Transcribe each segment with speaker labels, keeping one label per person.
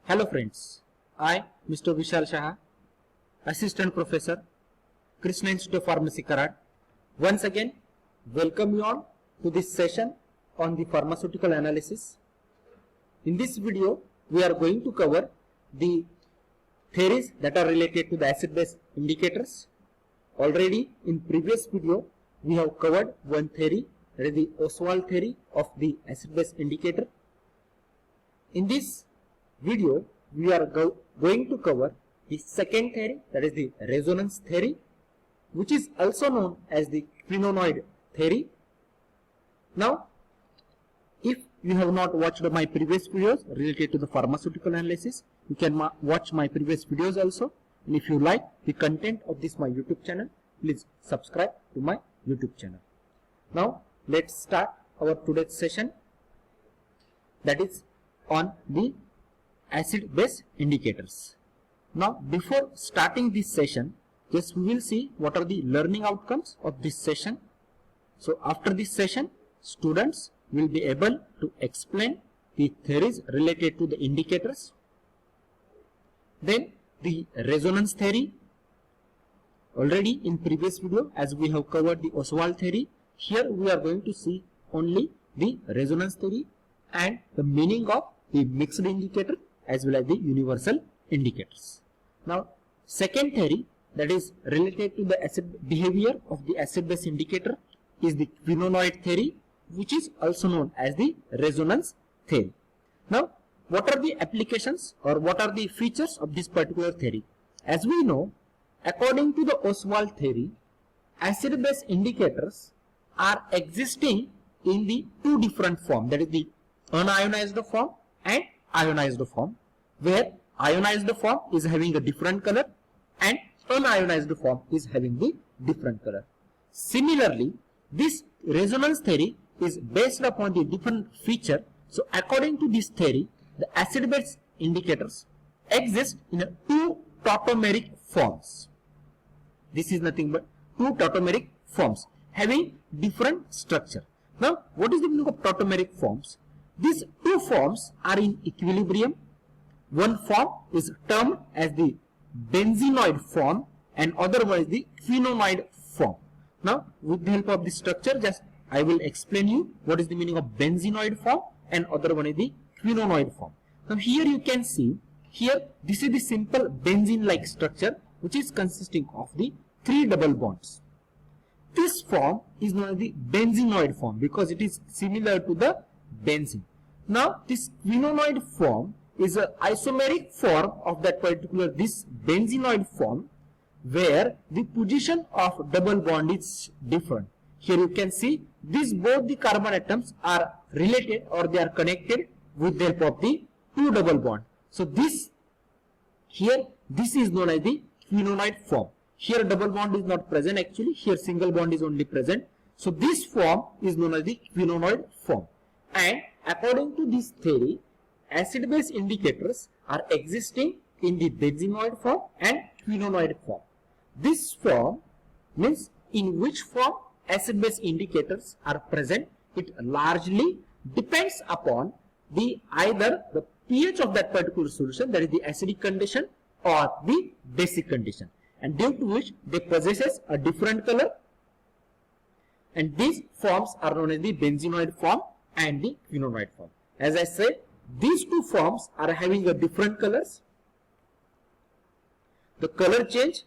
Speaker 1: Hello friends, I Mr. Vishal Shah, Assistant Professor, Krishna Institute of Pharmacy Karad, once again welcome you all to this session on the pharmaceutical analysis. In this video we are going to cover the theories that are related to the acid-base indicators. Already in previous video we have covered one theory, that is the Ostwald theory of the acid-base indicator. In this video we are going to cover the second theory, that is the resonance theory, which is also known as the quinonoid theory. Now, if you have not watched my previous videos related to the pharmaceutical analysis, you can watch my previous videos also. And if you like the content of this my YouTube channel, please subscribe to my YouTube channel. Now, let's start our today's session, that is on the acid-base indicators. Now, before starting this session, just we will see what are the learning outcomes of this session. So, after this session, students will be able to explain the theories related to the indicators. Then, the resonance theory. Already in previous video, as we have covered the Ostwald theory, here we are going to see only the resonance theory and the meaning of the mixed indicator as well as the universal indicators. Now, second theory that is related to the acid behavior of the acid-base indicator is the quinonoid theory, which is also known as the resonance theory. Now, what are the applications or what are the features of this particular theory? As we know, according to the Ostwald theory, acid-base indicators are existing in the two different forms, that is the unionized form and ionized form, where ionized form is having a different color and unionized form is having the different color. Similarly, this resonance theory is based upon the different feature. So, according to this theory, the acid-base indicators exist in two tautomeric forms. This is nothing but two tautomeric forms having different structure. Now, what is the meaning of tautomeric forms? These two forms are in equilibrium. One form is termed as the benzenoid form and other one is the quinonoid form. Now, with the help of this structure, just I will explain you what is the meaning of benzenoid form and other one is the quinonoid form. Now, here you can see, here this is the simple benzene-like structure which is consisting of the three double bonds. This form is known as the benzenoid form because it is similar to the benzene. Now, this quinonoid form is an isomeric form of that particular this benzenoid form, where the position of double bond is different. Here you can see these both the carbon atoms are related or they are connected with the help of the two double bond. So, this is known as the quinonoid form. Here double bond is not present actually, here single bond is only present. So, this form is known as the quinonoid form. And according to this theory, acid-base indicators are existing in the benzenoid form and quinonoid form. This form means in which form acid-base indicators are present. It largely depends upon the either the pH of that particular solution, that is the acidic condition or the basic condition, and due to which they possesses a different color, and these forms are known as the benzenoid form and the quinonoid form. As I said, these two forms are having a different colors. The color change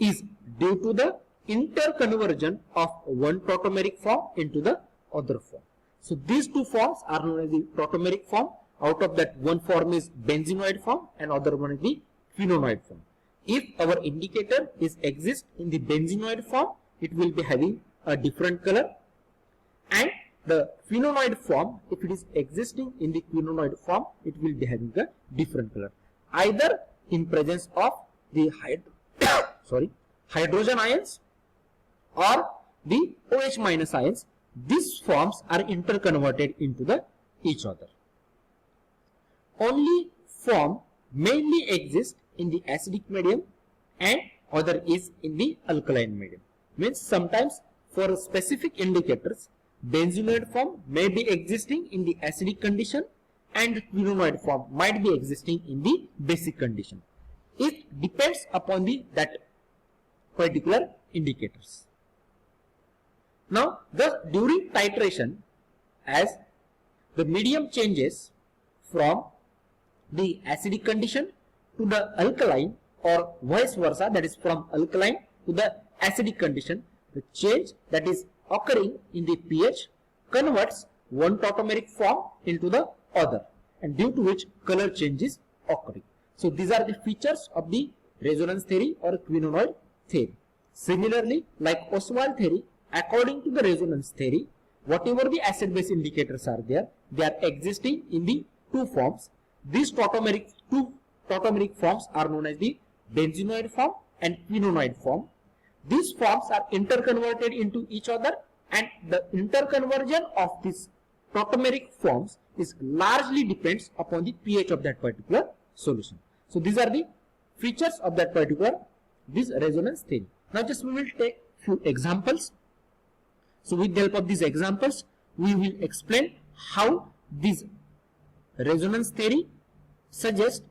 Speaker 1: is due to the interconversion of one tautomeric form into the other form. So, these two forms are known as the tautomeric form. Out of that, one form is benzenoid form and other one is the quinonoid form. If our indicator exists in the benzenoid form, it will be having a different color, and the quinonoid form, if it is existing in the quinonoid form, it will be having a different color, either in presence of the hydrogen ions or the OH minus ions. These forms are interconverted into each other. Only form mainly exists in the acidic medium and other is in the alkaline medium. Means sometimes for specific indicators, benzenoid form may be existing in the acidic condition and the quinonoid form might be existing in the basic condition. It depends upon that particular indicators. Now, during titration, as the medium changes from the acidic condition to the alkaline or vice versa, that is from alkaline to the acidic condition, the change that is occurring in the pH converts one tautomeric form into the other, and due to which color change is occurring. So these are the features of the resonance theory or quinonoid theory. Similarly, like Ostwald theory, according to the resonance theory, whatever the acid base indicators are there, they are existing in the two forms. These two tautomeric forms are known as the benzenoid form and quinonoid form. These forms are interconverted into each other, and the interconversion of these tautomeric forms is largely depends upon the pH of that particular solution. So these are the features of that particular resonance theory. Now just we will take few examples. So with the help of these examples, we will explain how this resonance theory suggests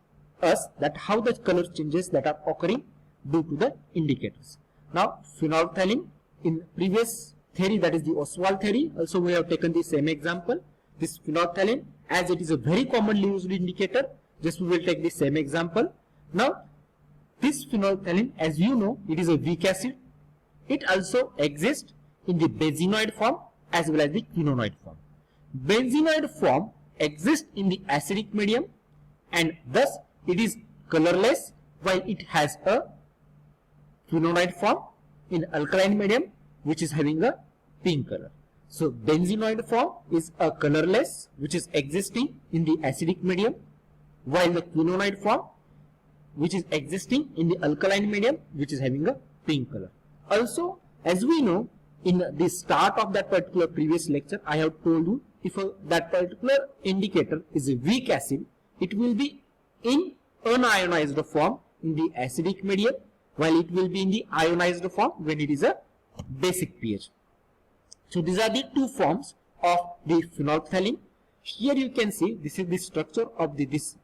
Speaker 1: us that how the color changes that are occurring due to the indicators. Now phenolphthalein, in previous theory, that is the Ostwald theory, also we have taken the same example. This phenolphthalein, as it is a very commonly used indicator, just we will take the same example. Now this phenolphthalein, as you know, it is a weak acid. It also exists in the benzenoid form as well as the quinonoid form. Benzenoid form exists in the acidic medium, and thus it is colorless, while it has a quinonoid form in alkaline medium which is having a pink color. So benzenoid form is a colorless which is existing in the acidic medium, while the quinonoid form which is existing in the alkaline medium which is having a pink color. Also, as we know, in the start of that particular previous lecture, I have told you, if that particular indicator is a weak acid, it will be in unionized form in the acidic medium, while it will be in the ionized form when it is a basic pH. So these are the two forms of the phenolphthalein. Here you can see this is the structure of this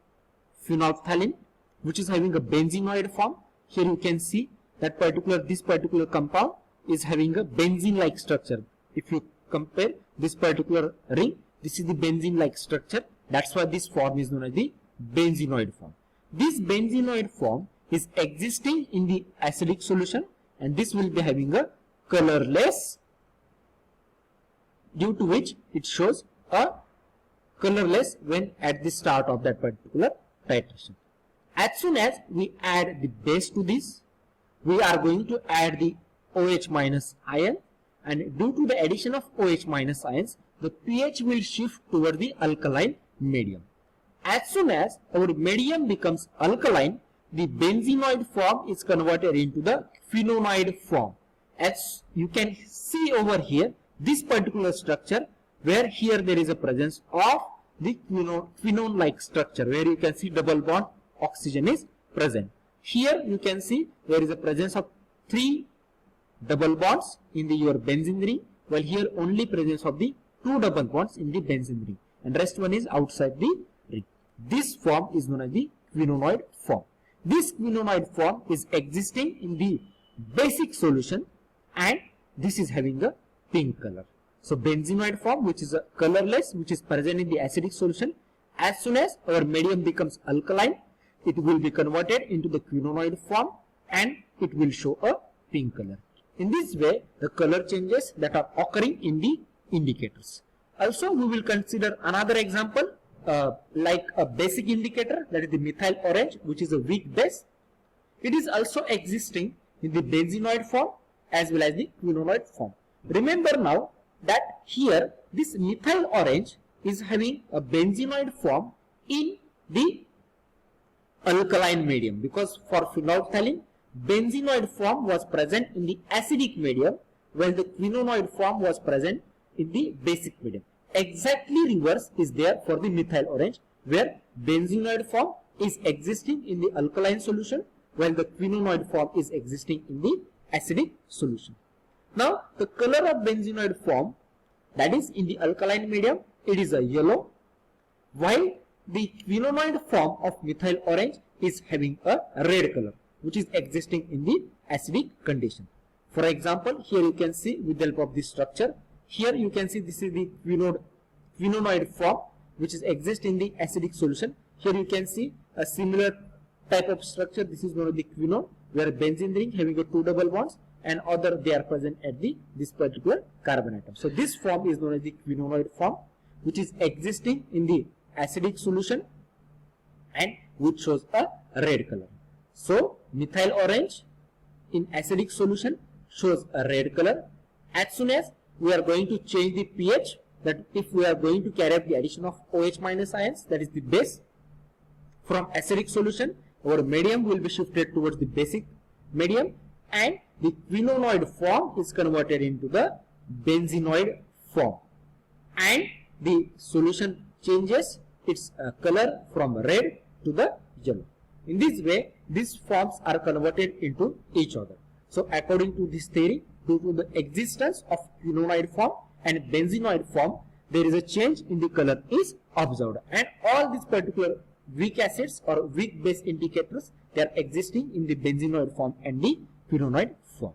Speaker 1: phenolphthalein, which is having a benzenoid form. Here you can see that this particular compound is having a benzene-like structure. If you compare this particular ring, this is the benzene-like structure. That's why this form is known as the benzenoid form. This benzenoid form is existing in the acidic solution, and this will be having a colorless, due to which it shows a colorless when at the start of that particular titration. As soon as we add the base to this, we are going to add the OH minus ion, and due to the addition of OH minus ions, the pH will shift toward the alkaline medium. As soon as our medium becomes alkaline, the benzenoid form is converted into the quinonoid form. As you can see over here, this particular structure, where here there is a presence of the quinone-like structure, where you can see double bond oxygen is present. Here you can see there is a presence of 3 double bonds in your benzene ring, while here only presence of the 2 double bonds in the benzene ring, and rest one is outside the ring. This form is known as the quinonoid form. This quinonoid form is existing in the basic solution, and this is having a pink color. So benzenoid form, which is a colorless, which is present in the acidic solution, as soon as our medium becomes alkaline, it will be converted into the quinonoid form, and it will show a pink color. In this way, the color changes that are occurring in the indicators. Also, we will consider another example, like a basic indicator, that is the methyl orange, which is a weak base. It is also existing in the benzenoid form as well as the quinonoid form. Remember now that here this methyl orange is having a benzenoid form in the alkaline medium, because for phenolphthalein, benzenoid form was present in the acidic medium, while the quinonoid form was present in the basic medium. Exactly reverse is there for the methyl orange, where benzenoid form is existing in the alkaline solution, while the quinonoid form is existing in the acidic solution. Now the color of benzenoid form, that is in the alkaline medium, it is a yellow, while the quinonoid form of methyl orange is having a red color, which is existing in the acidic condition. For example, here you can see with the help of this structure, here you can see this is the quinonoid form which is exist in the acidic solution. Here you can see a similar type of structure. This is known as the quinone, where benzene ring having a 2 double bonds and other they are present at this particular carbon atom. So this form is known as the quinonoid form, which is existing in the acidic solution and which shows a red color. So methyl orange in acidic solution shows a red color. As soon as we are going to change the pH, that if we are going to carry out the addition of OH minus ions, that is the base, from acidic solution our medium will be shifted towards the basic medium and the quinonoid form is converted into the benzenoid form and the solution changes its color from red to the yellow. In this way, these forms are converted into each other. So according to this theory, due to the existence of quinonoid form and benzenoid form, there is a change in the color is observed, and all these particular weak acids or weak base indicators, they are existing in the benzenoid form and the quinonoid form.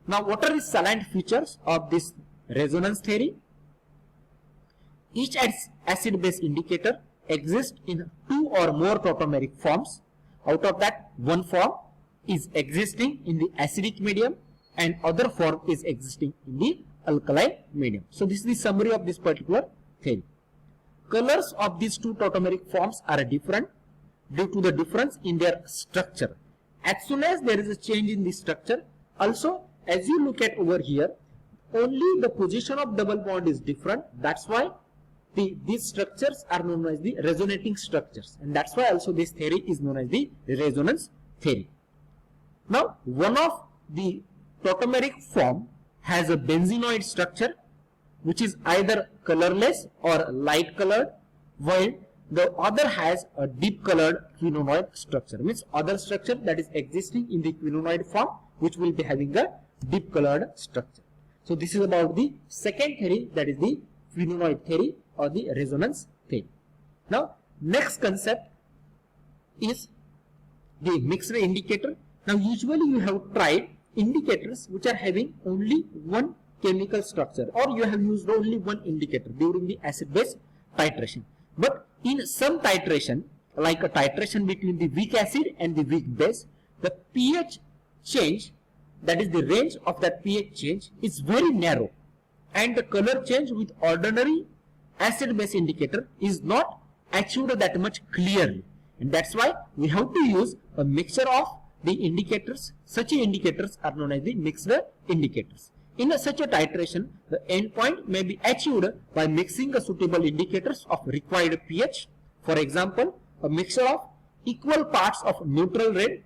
Speaker 1: Now what are the salient features of this resonance theory? Each acid base indicator exists in 2 or more tautomeric forms. Out of that, one form is existing in the acidic medium and other form is existing in the alkaline medium. So this is the summary of this particular theory. Colors of these 2 tautomeric forms are different due to the difference in their structure. As soon as there is a change in the structure, also as you look at over here, only the position of double bond is different. That's why these structures are known as the resonating structures, and that's why also this theory is known as the resonance theory. Now one of the tautomeric form has a benzenoid structure which is either colorless or light colored, while the other has a deep colored quinonoid structure, means other structure that is existing in the quinonoid form which will be having a deep colored structure. So this is about the second theory, that is the quinonoid theory or the resonance theory. Now next concept is the mixed indicator. Now usually you have tried indicators which are having only one chemical structure, or you have used only one indicator during the acid base titration. But in some titration, like a titration between the weak acid and the weak base, the pH change, that is the range of that pH change, is very narrow, and the color change with ordinary acid base indicator is not achieved that much clearly, and that's why we have to use a mixture of the indicators. Such indicators are known as the mixed indicators. In such a titration, the endpoint may be achieved by mixing a suitable indicators of required pH. For example, a mixture of equal parts of neutral red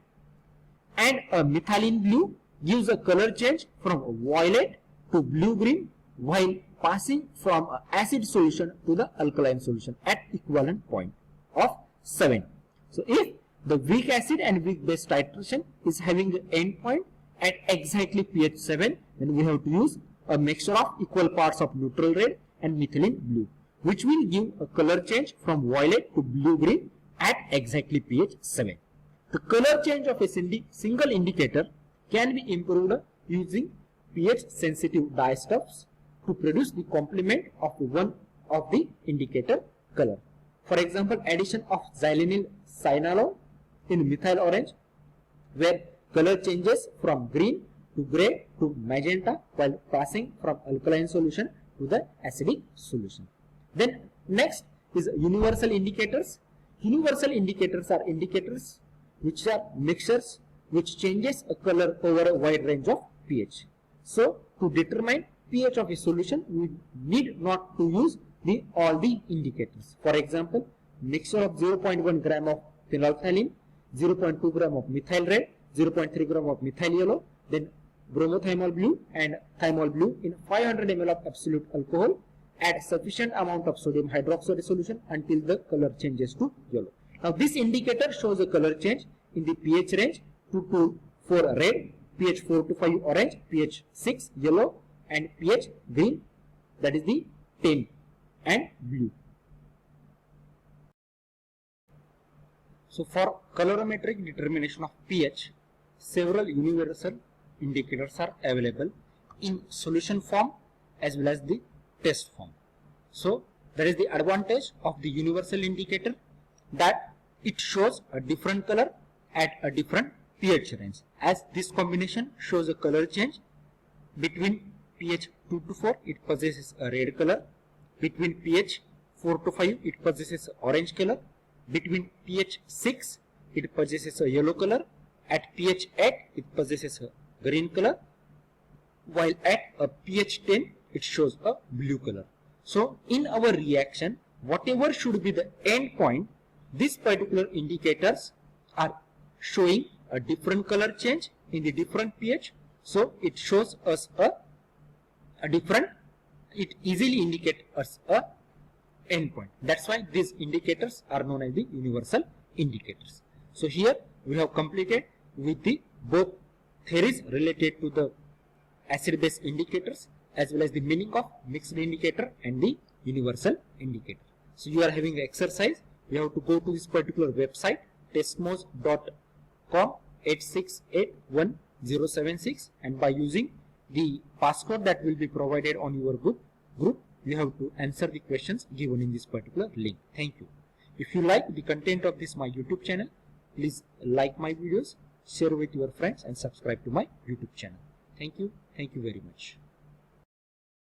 Speaker 1: and a methylene blue gives a color change from violet to blue-green while passing from an acid solution to the alkaline solution at equivalent point of 7. So if the weak acid and weak base titration is having the endpoint at exactly pH 7, then we have to use a mixture of equal parts of neutral red and methylene blue, which will give a color change from violet to blue-green at exactly pH 7. The color change of a single indicator can be improved using pH sensitive dyestuffs to produce the complement of one of the indicator color. For example, addition of xylenyl cyanalone in methyl orange, where color changes from green to gray to magenta while passing from alkaline solution to the acidic solution. Then next is universal indicators. Universal indicators are indicators which are mixtures which changes a color over a wide range of pH. So to determine pH of a solution, we need not to use all the indicators. For example, mixture of 0.1 gram of phenolphthalein, 0.2 gram of methyl red, 0.3 gram of methyl yellow, then bromothymol blue and thymol blue in 500 ml of absolute alcohol. Add sufficient amount of sodium hydroxide solution until the color changes to yellow. Now this indicator shows a color change in the pH range 2 to 4 red, pH 4 to 5 orange, pH 6 yellow and pH green, that is the 10 and blue. So for colorimetric determination of pH, several universal indicators are available in solution form as well as the test form. So that is the advantage of the universal indicator, that it shows a different color at a different pH range, as this combination shows a color change. Between pH 2 to 4 it possesses a red color, between pH 4 to 5 it possesses orange color, between pH 6 it possesses a yellow color, at pH 8 it possesses a green color, while at a pH 10 it shows a blue color. So in our reaction, whatever should be the end point, these particular indicators are showing a different color change in the different pH. So it shows us a different, it easily indicates us a endpoint. That's why these indicators are known as the universal indicators. So here we have completed with the both theories related to the acid-base indicators as well as the meaning of mixed indicator and the universal indicator. So you are having the exercise. You have to go to this particular website, testmos.com 8681076, and by using the passcode that will be provided on your group, you have to answer the questions given in this particular link. Thank you. If you like the content of this my YouTube channel, please like my videos, share with your friends and subscribe to my YouTube channel. Thank you. Thank you very much.